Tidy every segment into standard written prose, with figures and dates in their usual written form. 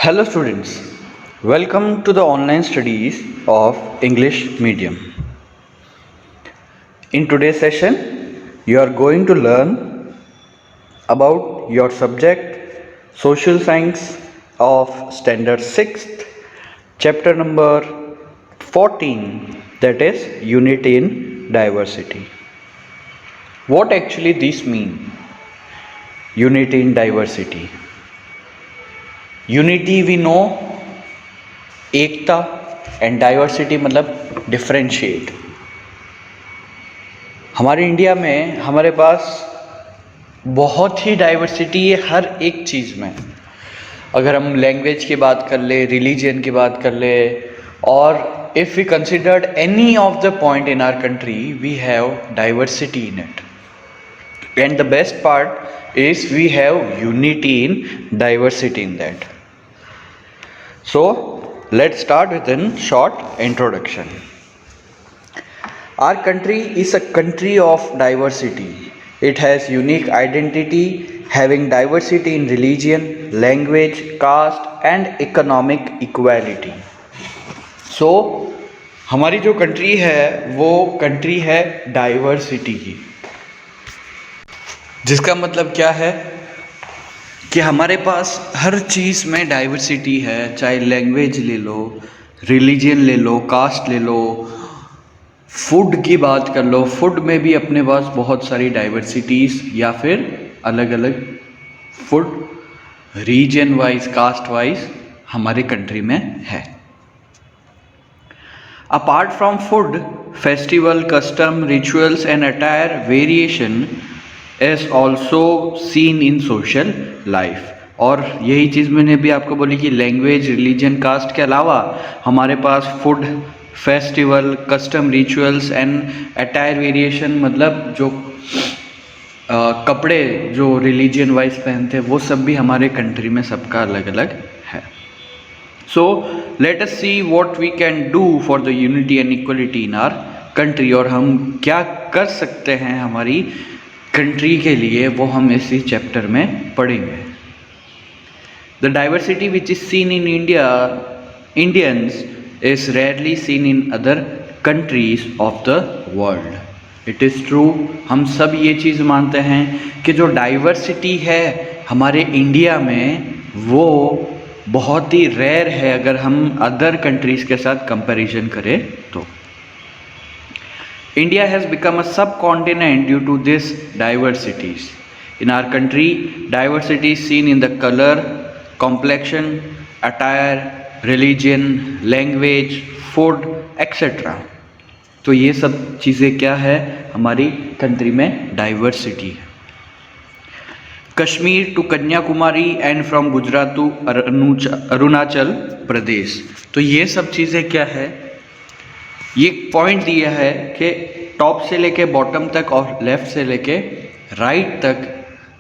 Hello students, welcome to the online studies of English medium. In today's session, you are going to learn about your subject Social Science of Standard 6th, chapter number 14, that is Unity in Diversity. What actually this mean? Unity in Diversity. Unity we know एकता and diversity मतलब differentiate. हमारे India में हमारे पास बहुत ही diversity है हर एक चीज़ में। अगर हम लैंग्वेज की बात कर ले, रिलीजन की बात कर ले, और if we considered any of the point in our country we have diversity in it, and the best part is we have unity in diversity in that. So let's start with a short introduction. Our country is a country of diversity. It has unique identity, having diversity in religion, language, caste and economic equality. So हमारी जो country है वो country है diversity की, जिसका मतलब क्या है कि हमारे पास हर चीज़ में डाइवर्सिटी है। चाहे लैंग्वेज ले लो, रिलीजन ले लो, कास्ट ले लो, फूड की बात कर लो, फूड में भी अपने पास बहुत सारी डाइवर्सिटीज़ या फिर अलग अलग food region wise, caste wise हमारे कंट्री में है। Apart from food, festival, custom, rituals and attire variation is also seen in social life. और यही चीज़ मैंने भी आपको बोली कि लैंग्वेज, रिलीजन, कास्ट के अलावा हमारे पास food, festival, custom, rituals and attire variation मतलब जो कपड़े जो रिलीजन वाइज पहनते हैं वो सब भी हमारे कंट्री में सबका अलग अलग है। So let us see what we can do for the unity and equality in our country, और हम क्या कर सकते हैं हमारी कंट्री के लिए वो हम इसी चैप्टर में पढ़ेंगे। The diversity which is seen in Indians is rarely seen in other countries of the world. It is true, हम सब ये चीज़ मानते हैं कि जो डाइवर्सिटी है हमारे इंडिया में वो बहुत ही रेयर है अगर हम अदर कंट्रीज़ के साथ कंपैरिजन करें तो। India has become a subcontinent due to this diversities. In our country, diversity is seen in the color, complexion, attire, religion, language, food, etc. तो ये सब चीज़ें क्या है हमारी कंट्री में डाइवर्सिटी है। Kashmir to Kanyakumari and from Gujarat to Arunachal Pradesh, तो ये सब चीज़ें क्या है, ये पॉइंट दिया है कि टॉप से लेके बॉटम तक और लेफ़्ट से लेके राइट तक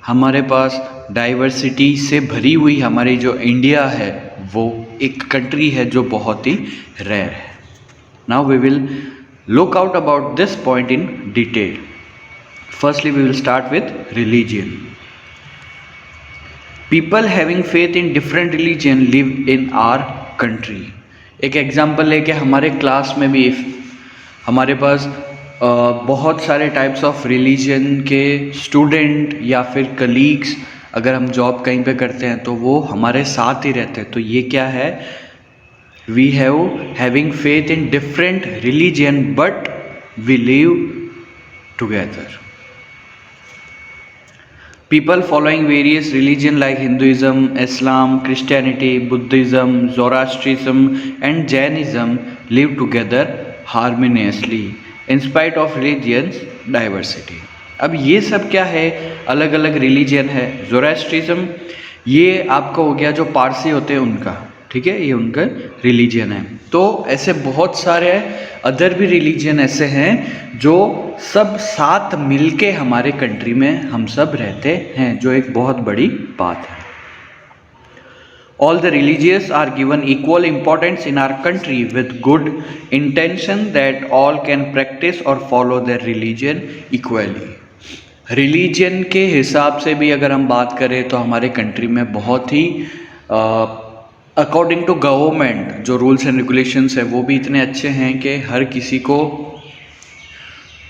हमारे पास डाइवर्सिटी से भरी हुई हमारी जो इंडिया है वो एक कंट्री है जो बहुत ही रेयर है। Now we will look out about this point in detail. Firstly we will start with religion. People having faith in different religion live in our country. एक एग्जाम्पल लेके हमारे क्लास में भी हमारे पास बहुत सारे टाइप्स ऑफ रिलीजन के स्टूडेंट या फिर कलीग्स, अगर हम जॉब कहीं पे करते हैं तो वो हमारे साथ ही रहते हैं। तो ये क्या है, we having faith in different religion but we live together. People following various religion like Hinduism, Islam, Christianity, Buddhism, Zoroastrianism and Jainism live together harmoniously in spite of religions diversity. अब ये सब क्या है, अलग अलग रिलीजन है। ज़ोरास्ट्रिज्म ये आपका हो गया जो पारसी होते हैं उनका, ठीक है, ये उनका रिलीजन है। तो ऐसे बहुत सारे अदर भी रिलीजन ऐसे हैं जो सब साथ मिलके हमारे कंट्री में हम सब रहते हैं, जो एक बहुत बड़ी बात है। All the religions are given equal importance in our country with good intention that all can practice or follow their religion equally. Religion के हिसाब से भी अगर हम बात करें तो हमारे कंट्री में बहुत ही अकॉर्डिंग टू गवर्नमेंट जो रूल्स एंड रेगुलेशंस है वो भी इतने अच्छे हैं कि हर किसी को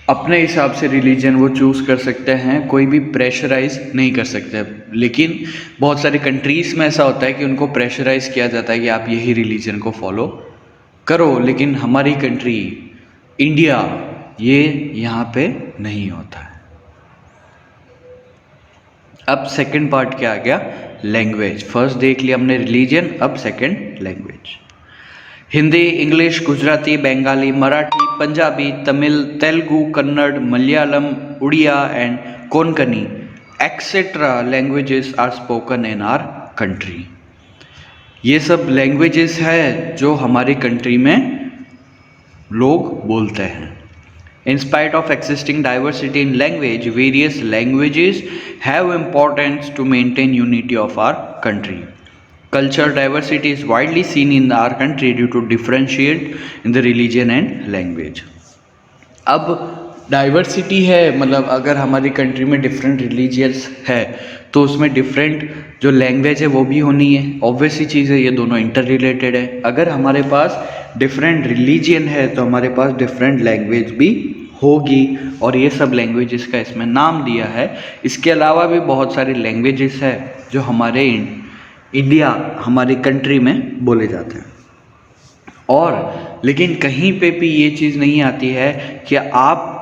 अपने हिसाब से रिलीजन वो चूज़ कर सकते हैं, कोई भी प्रेशराइज नहीं कर सकते। लेकिन बहुत सारी कंट्रीज़ में ऐसा होता है कि उनको प्रेशराइज किया जाता है कि आप यही रिलीजन को फॉलो करो, लेकिन हमारी कंट्री इंडिया ये यहाँ पे नहीं होता है। अब सेकंड पार्ट क्या आ गया, लैंग्वेज। फर्स्ट देख लिया हमने रिलीजन, अब second language. Hindi, English, Gujarati, Bengali, Marathi, Punjabi, Tamil, Telugu, Kannada, Malayalam, Oriya and Konkani etcetera languages are spoken in our country. ये सब लैंग्वेजेस है जो हमारी कंट्री में लोग बोलते हैं। In spite of existing diversity in language, various languages have importance to maintain unity of our country. Cultural diversity is widely seen in our country due to differentiate in the religion and language. अब diversity है, मतलब अगर हमारी country में different religions है तो उसमें different जो लैंग्वेज है वो भी होनी है, ऑब्वियस सी चीज़ है, ये दोनों इंटर रिलेटेड है। अगर हमारे पास डिफरेंट रिलीजियन है तो हमारे पास डिफरेंट लैंग्वेज भी होगी, और ये सब लैंग्वेजेस का इसमें नाम दिया है। इसके अलावा भी बहुत सारी लैंग्वेजेस है जो हमारे इंडिया हमारी कंट्री में बोले जाते हैं। और लेकिन कहीं पे भी ये चीज़ नहीं आती है कि आप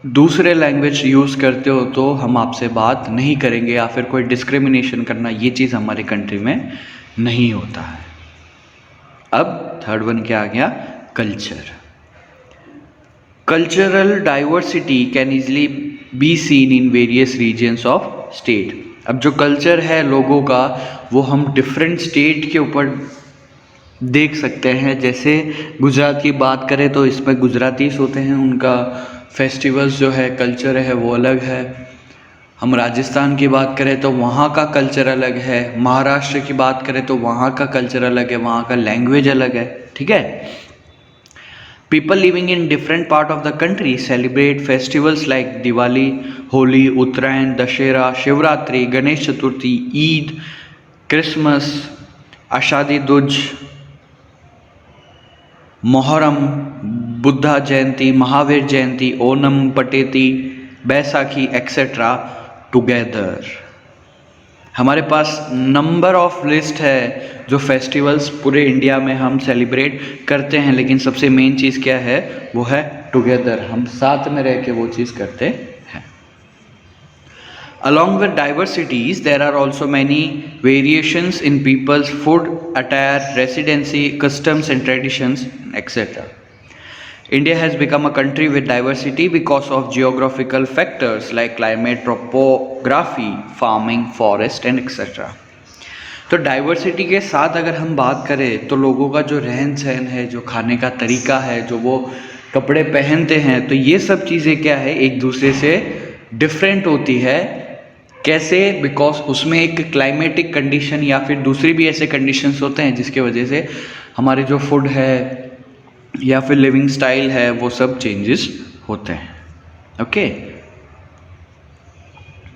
दूसरे लैंग्वेज यूज़ करते हो तो हम आपसे बात नहीं करेंगे या फिर कोई डिस्क्रिमिनेशन करना, ये चीज़ हमारी कंट्री में नहीं होता है। अब थर्ड वन क्या आ गया, culture. Cultural diversity can easily be seen in various regions of state. अब जो कल्चर है लोगों का वो हम डिफरेंट स्टेट के ऊपर देख सकते हैं। जैसे गुजरात की बात करें तो इसमें गुजरातीस होते हैं, उनका फेस्टिवल्स जो है कल्चर है वो अलग है। हम राजस्थान की बात करें तो वहाँ का कल्चर अलग है। महाराष्ट्र की बात करें तो वहाँ का कल्चर अलग है, वहाँ का लैंग्वेज अलग है, ठीक है। People living in different part of the country celebrate festivals like Diwali, Holi, Uttarayan, Dashera, Shivratri, Ganesh Chaturthi, Eid, Christmas, Ashadi Duj, Moharram, Buddha Jayanti, Mahavir Jayanti, Onam, Pateti, Baisakhi, etc. together. हमारे पास number of list है जो festivals पूरे India में हम celebrate करते हैं, लेकिन सबसे मेन चीज़ क्या है, वो है टुगेदर, हम साथ में रह के वो चीज़ करते हैं। Along with diversities, there are also many variations in people's food, attire, residency, customs and traditions, etc. India has become a country with diversity because of geographical factors like climate, topography, farming, forest and etc. तो diversity के साथ अगर हम बात करें तो लोगों का जो रहन सहन है, जो खाने का तरीका है, जो वो कपड़े पहनते हैं, तो ये सब चीज़ें क्या है एक दूसरे से डिफरेंट होती है। कैसे? बिकॉज उसमें एक क्लाइमेटिक कंडीशन या फिर दूसरी भी ऐसे कंडीशंस होते हैं जिसके वजह से हमारे जो फूड है या फिर लिविंग स्टाइल है वो सब चेंजेस होते हैं। ओके,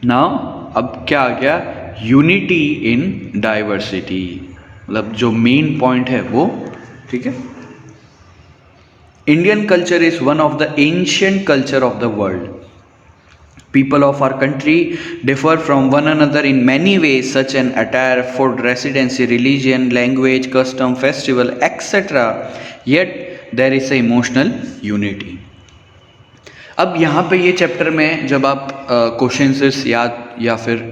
नाउ अब क्या आ गया, यूनिटी इन डाइवर्सिटी, मतलब जो मेन पॉइंट है वो, ठीक है। Indian culture is one of the ancient culture of the world. People of our country differ from one another in many ways, such as attire, food, residency, religion, language, custom, festival, etc. Yet there is a emotional unity. अब यहाँ पे ये chapter में जब आप questions याद या फिर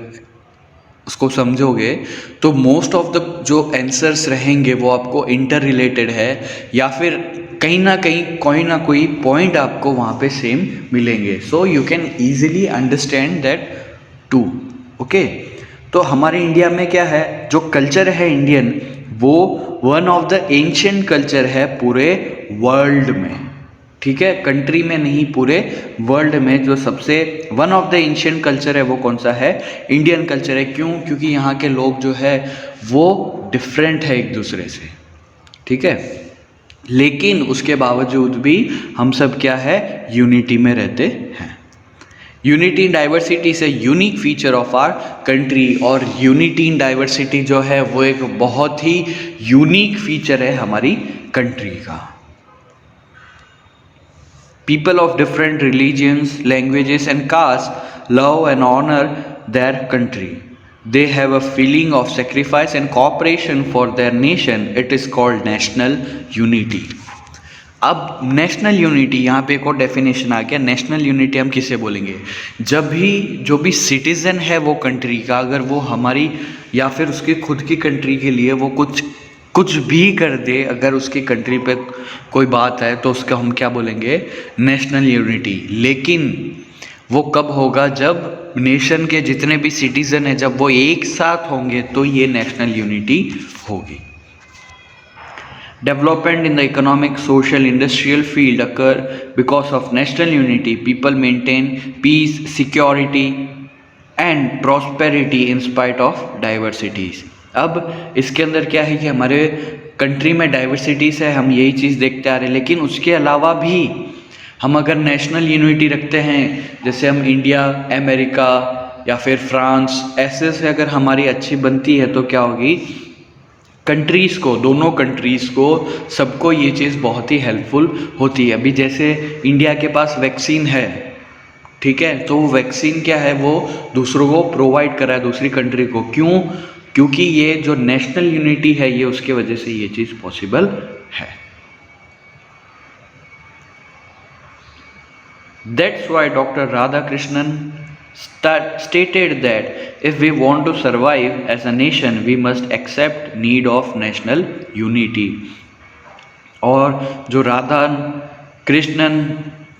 उसको समझोगे तो मोस्ट ऑफ द जो आंसर्स रहेंगे वो आपको इंटर रिलेटेड है या फिर कहीं ना कोई पॉइंट आपको वहाँ पे सेम मिलेंगे. So you can easily understand that too. Okay, तो हमारे इंडिया में क्या है, जो कल्चर है इंडियन, वो one of the ancient culture है पूरे वर्ल्ड में. ठीक है, कंट्री में नहीं, पूरे वर्ल्ड में जो सबसे one of the ancient culture है वो कौन सा है, इंडियन कल्चर है. क्यों? क्योंकि यहाँ के लोग जो है वो डिफरेंट है एक दूसरे से. ठीक है, लेकिन उसके बावजूद भी हम सब क्या है, यूनिटी में रहते हैं. Unity in diversity is a unique feature of our country, और यूनिटी इन डाइवर्सिटी जो है वो एक बहुत ही यूनिक फीचर है हमारी कंट्री का। People of different religions, languages and caste love and honour their country. They have a feeling of sacrifice and cooperation for their nation. It is called national unity. अब national unity, यहाँ पे एक और definition आ गया। National unity हम किसे बोलेंगे? जब भी जो भी सिटीज़न है वो कंट्री का, अगर वो हमारी या फिर उसकी खुद की कंट्री के लिए वो कुछ भी कर दे, अगर उसकी कंट्री पे कोई बात है तो उसका हम क्या बोलेंगे? National unity. लेकिन वो कब होगा? जब नेशन के जितने भी सिटीज़न हैं जब वो एक साथ होंगे तो ये नेशनल यूनिटी होगी। Development in the economic, social, industrial field occur because of national unity. People maintain piece, security and prosperity in spite of diversities. अब इसके अंदर क्या है कि हमारे कंट्री में डाइवर्सिटीज़ है, हम यही चीज़ देखते आ रहे हैं, लेकिन उसके अलावा भी हम अगर नेशनल यूनिटी रखते हैं, जैसे हम इंडिया, अमेरिका या फिर फ्रांस, ऐसे से अगर हमारी अच्छी बनती है तो क्या होगी? कंट्रीज़ को, दोनों कंट्रीज़ को, सबको ये चीज़ बहुत ही हेल्पफुल होती है। अभी जैसे इंडिया के पास वैक्सीन है, ठीक है, तो वैक्सीन क्या है? वो दूसरों को प्रोवाइड कर रहा है, दूसरी कंट्री को। क्यों? क्योंकि ये जो नेशनल यूनिटी है ये उसके वजह से ये चीज़ पॉसिबल है। That's why Dr. Radhakrishnan stated that if we want to survive as a nation, we must accept need of national unity. और जो राधा कृष्णन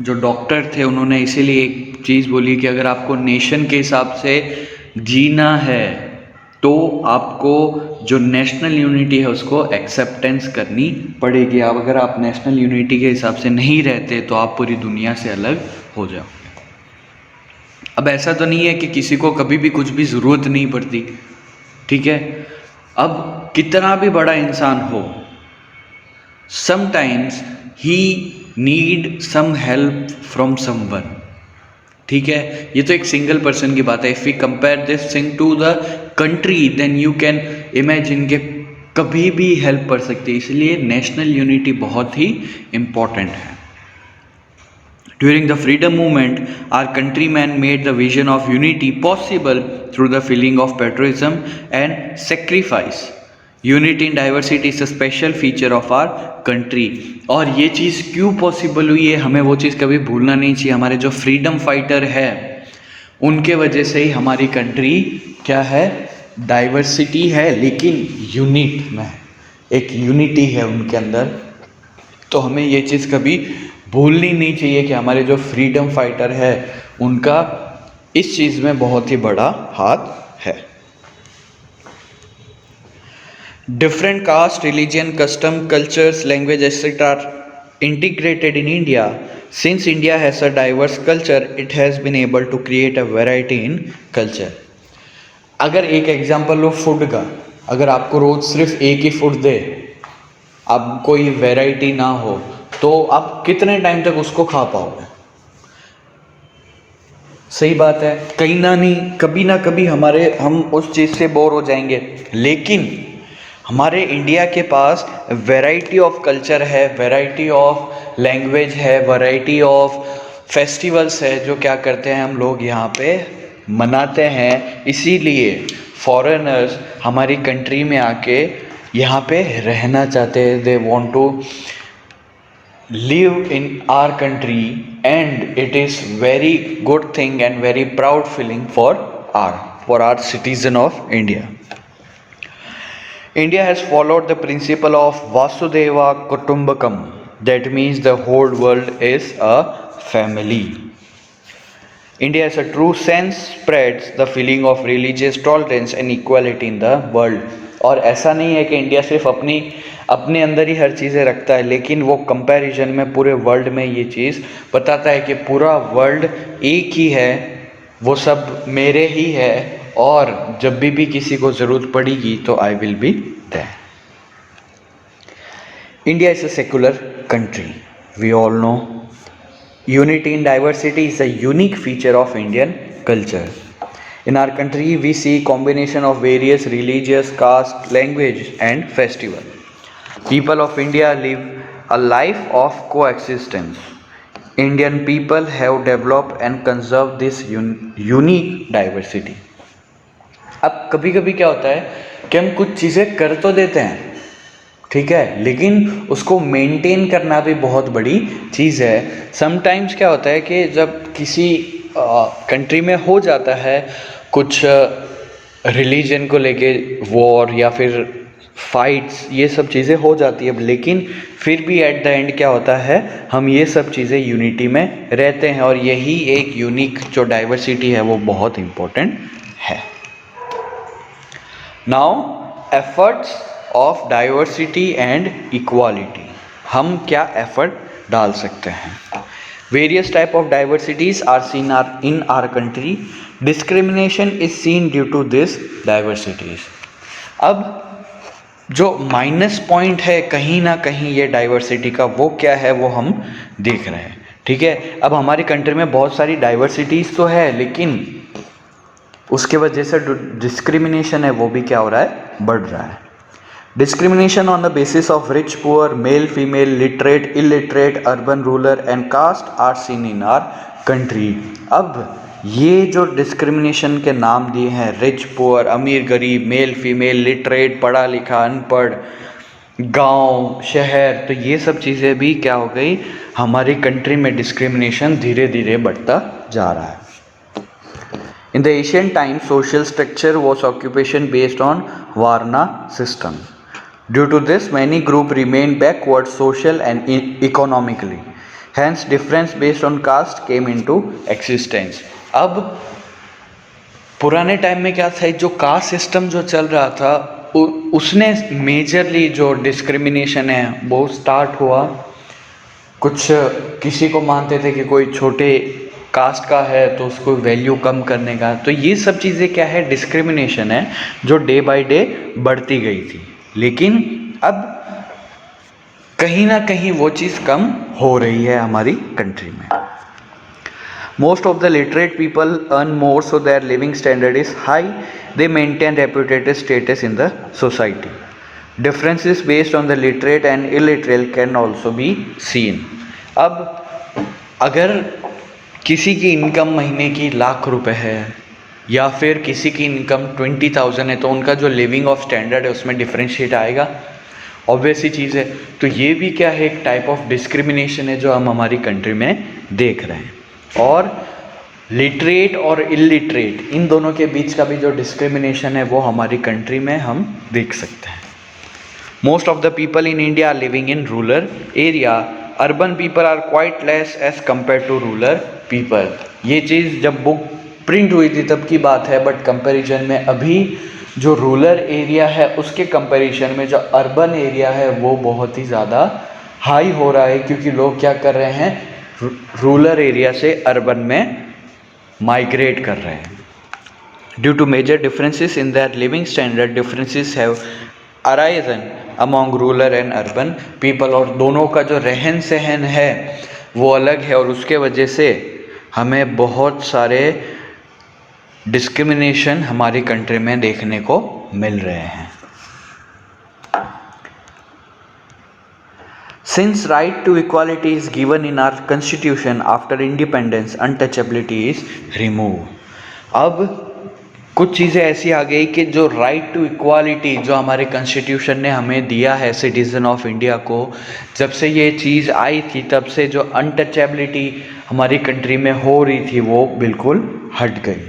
जो डॉक्टर थे उन्होंने इसीलिए एक चीज़ बोली कि अगर आपको नेशन के हिसाब से जीना है तो आपको जो नेशनल यूनिटी है उसको एक्सेप्टेंस करनी पड़ेगी। अब अगर आप नेशनल यूनिटी के हिसाब से नहीं रहते तो आप पूरी दुनिया से अलग हो जाओगे। अब ऐसा तो नहीं है कि किसी को कभी भी कुछ भी ज़रूरत नहीं पड़ती, ठीक है। अब कितना भी बड़ा इंसान हो, sometimes he need some help from someone, ठीक है। ये तो एक सिंगल पर्सन की बात है। If we compare this thing to the country then you can imagine के कभी भी हेल्प पड़ सकती है। इसलिए नेशनल यूनिटी बहुत ही इम्पॉर्टेंट है। During the freedom movement our countryman made the vision of unity possible through the feeling of patriotism and sacrifice. Unity in diversity is a special feature of our country. और ये चीज़ क्यों possible हुई है, हमें वो चीज़ कभी भूलना नहीं चाहिए। हमारे जो फ्रीडम फाइटर है उनके वजह से ही हमारी कंट्री क्या है? डाइवर्सिटी है लेकिन यूनिट में, एक यूनिटी है उनके अंदर। तो हमें ये चीज़ कभी भूलनी नहीं चाहिए कि हमारे जो फ्रीडम फाइटर है उनका इस चीज़ में बहुत ही बड़ा हाथ है। Different caste, religion, custom, cultures, language, etc. are integrated in India. Since India has a diverse culture, it has been able to create a variety in culture. अगर एक एग्जांपल लो फूड का, अगर आपको रोज सिर्फ एक ही फूड दे, अब कोई वैरायटी ना हो, तो आप कितने टाइम तक उसको खा पाओगे? सही बात है, कहीं ना कभी हम उस चीज़ से बोर हो जाएंगे। लेकिन हमारे इंडिया के पास वैरायटी ऑफ कल्चर है, वैरायटी ऑफ लैंग्वेज है, वैरायटी ऑफ फेस्टिवल्स है जो क्या करते हैं हम लोग यहाँ पे मनाते हैं। इसीलिए फॉरेनर्स हमारी कंट्री में आके यहाँ पे रहना चाहते हैं। They want to live in our country and it is very good thing and very proud feeling for our citizen of India. India has followed the principle of Vasudeva Kutumbakam. That means the whole world is a family. India as a true sense spreads the feeling of religious tolerance and equality in the world. और ऐसा नहीं है कि India सिर्फ अपने अंदर ही हर चीज़ें रखता है, लेकिन वो कंपैरिजन में पूरे वर्ल्ड में ये चीज़ बताता है कि पूरा वर्ल्ड एक ही है, वो सब मेरे ही है, और जब भी किसी को ज़रूरत पड़ेगी तो I will be there. India is a secular country, we all know. Unity in diversity is a unique feature of Indian culture. In our country, we see combination of various religious, caste, language, and festival. People of India live a life of coexistence. Indian people have developed and conserved this unique diversity. अब कभी कभी क्या होता है कि हम कुछ चीज़ें कर तो देते हैं, ठीक है, लेकिन उसको मेंटेन करना भी बहुत बड़ी चीज़ है. समटाइम्स क्या होता है कि जब किसी कंट्री में हो जाता है कुछ रिलीजन को लेके वॉर या फिर फाइट्स, ये सब चीज़ें हो जाती है, लेकिन फिर भी एट द एंड क्या होता है, हम ये सब चीज़ें यूनिटी में रहते हैं, और यही एक यूनिक जो डाइवर्सिटी है वो बहुत इम्पोर्टेंट है. Now efforts of diversity and equality, हम क्या एफर्ट डाल सकते हैं. Various type of diversities are seen in our country. Discrimination is seen due to this diversities. अब जो माइनस पॉइंट है कहीं ना कहीं ये डाइवर्सिटी का, वो क्या है वो हम देख रहे हैं, ठीक है. अब हमारी कंट्री में बहुत सारी डाइवर्सिटीज तो है, लेकिन उसके वजह से डिस्क्रिमिनेशन है वो भी क्या हो रहा है, बढ़ रहा है. Discrimination on the basis of rich poor, male female, literate illiterate, urban rural and caste are seen in our country. अब ये जो डिस्क्रिमिनेशन के नाम दिए हैं, रिच पुअर, अमीर गरीब, मेल फीमेल, लिटरेट पढ़ा लिखा अनपढ़, गांव शहर, तो ये सब चीज़ें भी क्या हो गई, हमारी कंट्री में डिस्क्रिमिनेशन धीरे धीरे बढ़ता जा रहा है. In the ancient times, social structure was occupation based on Varna system. Due to this, many groups remained backward social and economically. Hence, difference based on caste came into existence. अब पुराने time में क्या था, जो caste system जो चल रहा था उसने मेजरली जो डिस्क्रिमिनेशन है वो स्टार्ट हुआ. कुछ किसी को मानते थे कि कोई छोटे कास्ट का है तो उसको वैल्यू कम करने का, तो ये सब चीज़ें क्या है, डिस्क्रिमिनेशन है जो डे बाय डे बढ़ती गई थी. लेकिन अब कहीं ना कहीं वो चीज़ कम हो रही है हमारी कंट्री में. Most of the literate people earn more, so their living standard is high. They maintain reputed status in the society. Differences based on the literate and illiterate can also be seen. अब अगर किसी की income महीने की ₹1,00,000 है या फिर किसी की इनकम 20,000 है, तो उनका जो लिविंग ऑफ स्टैंडर्ड है उसमें डिफरेंशिएट आएगा, ऑब्वियस ही चीज़ है. तो ये भी क्या है, एक टाइप ऑफ डिस्क्रिमिनेशन है जो हम हमारी कंट्री में देख रहे हैं. और लिटरेट और इलिटरेट इन दोनों के बीच का भी जो डिस्क्रिमिनेशन है वो हमारी कंट्री में हम देख सकते हैं. Most of the people in India are living in rural area. Urban people are quite less as compare to rural people. ये चीज़ जब बुक प्रिंट हुई थी तब की बात है, बट कंपैरिजन में अभी जो रूरल एरिया है उसके कंपैरिजन में जो अर्बन एरिया है वो बहुत ही ज़्यादा हाई हो रहा है, क्योंकि लोग क्या कर रहे हैं, रूरल एरिया से अर्बन में माइग्रेट कर रहे हैं. Due to major differences in their living standard, differences have arisen among rural and urban people. और दोनों का जो रहन सहन है वो अलग है, और उसके वजह से हमें बहुत सारे डिस्क्रिमिनेशन हमारी कंट्री में देखने को मिल रहे हैं. Since right to equality is given in our constitution after independence, untouchability is removed. अब कुछ चीज़ें ऐसी आ गई कि जो राइट टू इक्वालिटी जो हमारे कॉन्स्टिट्यूशन ने हमें दिया है सिटीज़न ऑफ इंडिया को, जब से ये चीज़ आई थी तब से जो अनटचेबिलिटी हमारी कंट्री में हो रही थी वो बिल्कुल हट गई.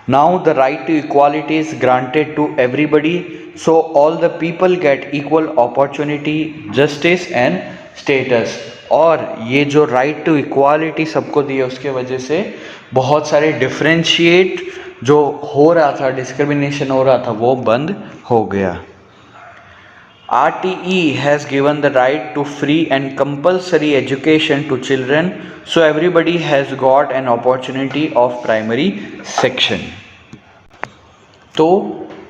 Now the right to equality is granted to everybody, so all the people get equal opportunity, justice and status. और ये जो राइट टू इक्वालिटी सबको दी है उसके वजह से बहुत सारे डिफ्रेंशिएट जो हो रहा था, डिस्क्रिमिनेशन हो रहा था, वो बंद हो गया. RTE has given the right to free and compulsory education to children, so everybody has got an opportunity of primary section. तो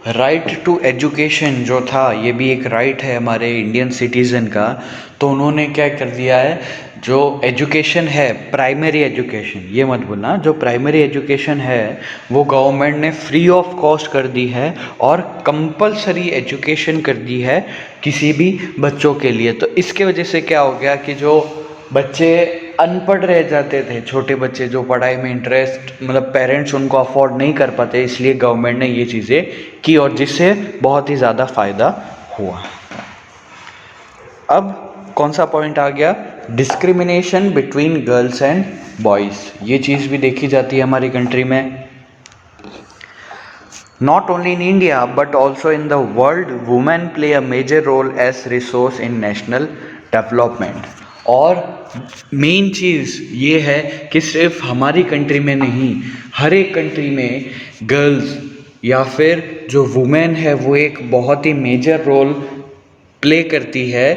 राइट टू एजुकेशन जो था ये भी एक राइट है हमारे इंडियन सिटीज़न का, तो उन्होंने क्या कर दिया है, जो एजुकेशन है, प्राइमरी एजुकेशन, ये मत बोलना, जो प्राइमरी एजुकेशन है वो गवर्नमेंट ने फ्री ऑफ कॉस्ट कर दी है और कंपलसरी एजुकेशन कर दी है किसी भी बच्चों के लिए। तो इसके वजह से क्या हो गया कि जो बच्चे अनपढ़ रह जाते थे, छोटे बच्चे जो पढ़ाई में इंटरेस्ट, मतलब पेरेंट्स उनको अफोर्ड नहीं कर पाते, इसलिए गवर्नमेंट ने ये चीज़ें की और जिससे बहुत ही ज़्यादा फ़ायदा हुआ। अब कौन सा पॉइंट आ गया? Discrimination between girls and boys. ये चीज़ भी देखी जाती है हमारी कंट्री में। Not only in India but also in the world, women play a major role as resource in national development. और मेन चीज़ ये है कि सिर्फ हमारी कंट्री में नहीं, हर एक कंट्री में गर्ल्स या फिर जो वुमेन है वो एक बहुत ही मेजर रोल प्ले करती है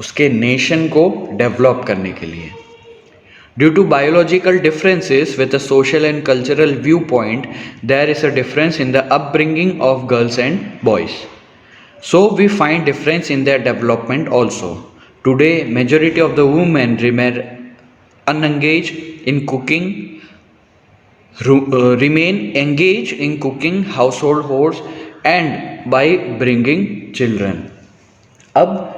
उसके नेशन को डेवलप करने के लिए। Due to biological differences with a social and cultural viewpoint, there is a difference in the upbringing of girls and boys. So we find difference in their development also. Today, majority of the women remain unengaged in cooking, remain engaged in cooking, household chores, and by bringing children. अब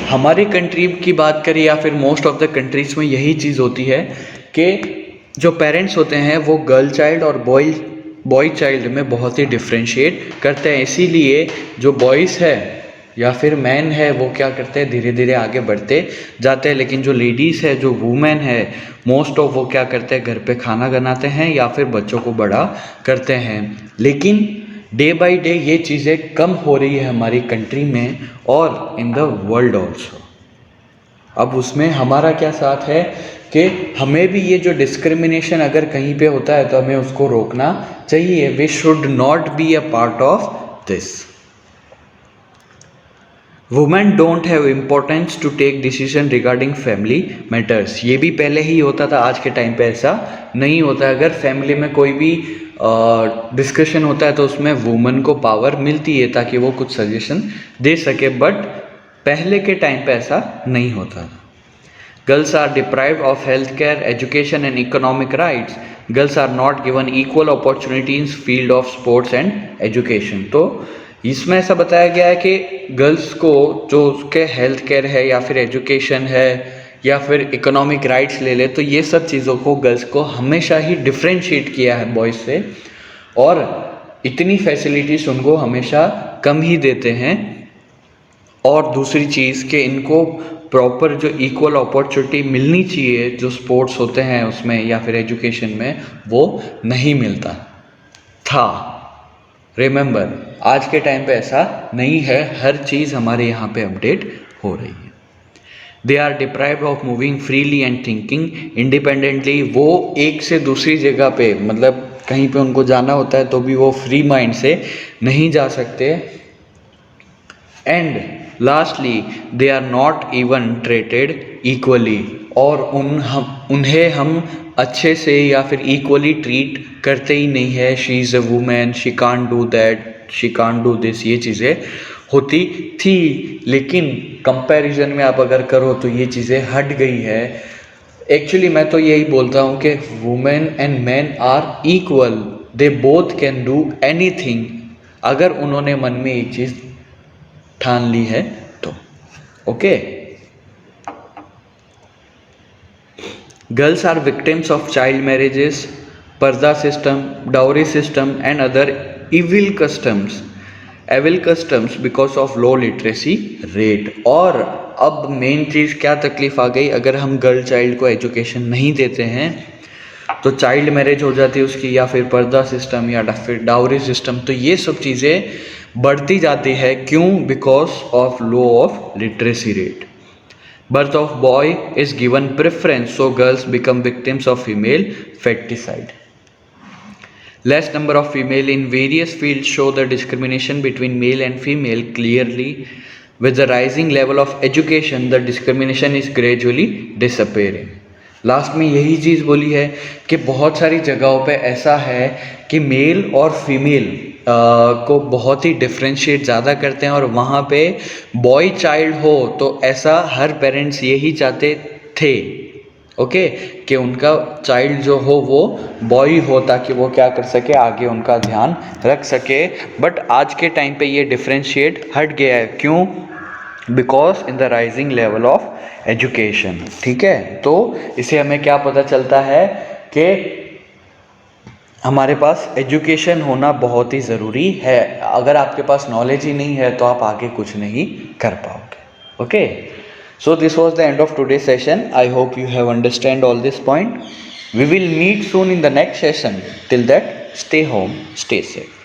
हमारी country की बात करें या फिर most of the countries में यही चीज़ होती है कि जो पेरेंट्स होते हैं वो गर्ल चाइल्ड और बॉय चाइल्ड में बहुत ही डिफ्रेंशिएट करते हैं। इसीलिए जो बॉयज़ है या फिर मैन है वो क्या करते हैं, धीरे धीरे आगे बढ़ते जाते हैं, लेकिन जो लेडीज़ है, जो वुमेन है, मोस्ट ऑफ वो क्या करते हैं, घर पे खाना बनाते हैं या फिर बच्चों को बड़ा करते हैं। लेकिन डे बाय डे ये चीज़ें कम हो रही है हमारी कंट्री में और इन द वर्ल्ड ऑल्सो। अब उसमें हमारा क्या साथ है कि हमें भी ये जो डिस्क्रिमिनेशन अगर कहीं पे होता है तो हमें उसको रोकना चाहिए। We should not be a part of this. Women don't have importance to take decision regarding family matters. ये भी पहले ही होता था, आज के टाइम पे ऐसा नहीं होता। अगर फैमिली में कोई भी डिस्कशन होता है तो उसमें वुमेन को पावर मिलती है ताकि वो कुछ सजेशन दे सके, बट पहले के टाइम पे ऐसा नहीं होता। Girls are deprived of health care, education and economic rights. Girls are not given equal opportunity in field of sports and education. तो इसमें ऐसा बताया गया है कि गर्ल्स को जो उसके हेल्थ केयर है या फिर एजुकेशन है या फिर इकोनॉमिक राइट्स ले ले, तो ये सब चीज़ों को गर्ल्स को हमेशा ही डिफ्रेंशिएट किया है बॉयज़ से और इतनी फैसिलिटीज़ उनको हमेशा कम ही देते हैं। और दूसरी चीज़ कि इनको प्रॉपर जो इक्वल अपॉर्चुनिटी मिलनी चाहिए जो स्पोर्ट्स होते हैं उसमें या फिर एजुकेशन में, वो नहीं मिलता था। रिमेंबर, आज के टाइम पे ऐसा नहीं है, हर चीज़ हमारे यहाँ पे अपडेट हो रही है। They are deprived of moving freely and thinking independently. वो एक से दूसरी जगह पे, मतलब कहीं पे उनको जाना होता है तो भी वो फ्री माइंड से नहीं जा सकते। And lastly, they are not even treated equally. और उन्हें हम अच्छे से या फिर इक्वली ट्रीट करते ही नहीं है। She is a women, she can't do that, she can't do this, ये चीज़ें होती थी। लेकिन कंपैरिजन में आप अगर करो तो ये चीज़ें हट गई है। एक्चुअली मैं तो यही बोलता हूँ कि women and man are equal, they both can do anything. अगर उन्होंने मन में एक चीज़ ठान ली है तो okay. Girls are victims of child marriages, purdah system, dowry system and other evil customs because of low literacy rate. और अब मेन चीज़ क्या तकलीफ़ आ गई, अगर हम गर्ल चाइल्ड को एजुकेशन नहीं देते हैं तो चाइल्ड मैरिज हो जाती है उसकी, या फिर पर्दा सिस्टम या फिर डाउरी सिस्टम। तो ये सब चीज़ें बढ़ती जाती है। क्यों? Because of low of literacy rate. Birth of boy is given preference, so girls become victims of female foeticide. Less number of female in various fields show the discrimination between male and female clearly. With the rising level of education, the discrimination is gradually disappearing. Last में यही चीज़ बोली है कि बहुत सारी जगहों पे ऐसा है कि मेल और फीमेल को बहुत ही डिफ्रेंशिएट ज़्यादा करते हैं, और वहाँ पे बॉय चाइल्ड हो तो ऐसा हर पेरेंट्स यही चाहते थे ओके, कि उनका चाइल्ड जो हो वो बॉय हो, ताकि वो क्या कर सके, आगे उनका ध्यान रख सके। बट आज के टाइम पे ये डिफ्रेंशिएट हट गया है, क्यों? Because in the rising level of education. ठीक है, तो इसे हमें क्या पता चलता है कि हमारे पास एजुकेशन होना बहुत ही ज़रूरी है। अगर आपके पास नॉलेज ही नहीं है तो आप आगे कुछ नहीं कर पाओगे। Okay, so this was the end of today's session. I hope you have understand all this point. We will meet soon in the next session. Till that, stay home, stay safe.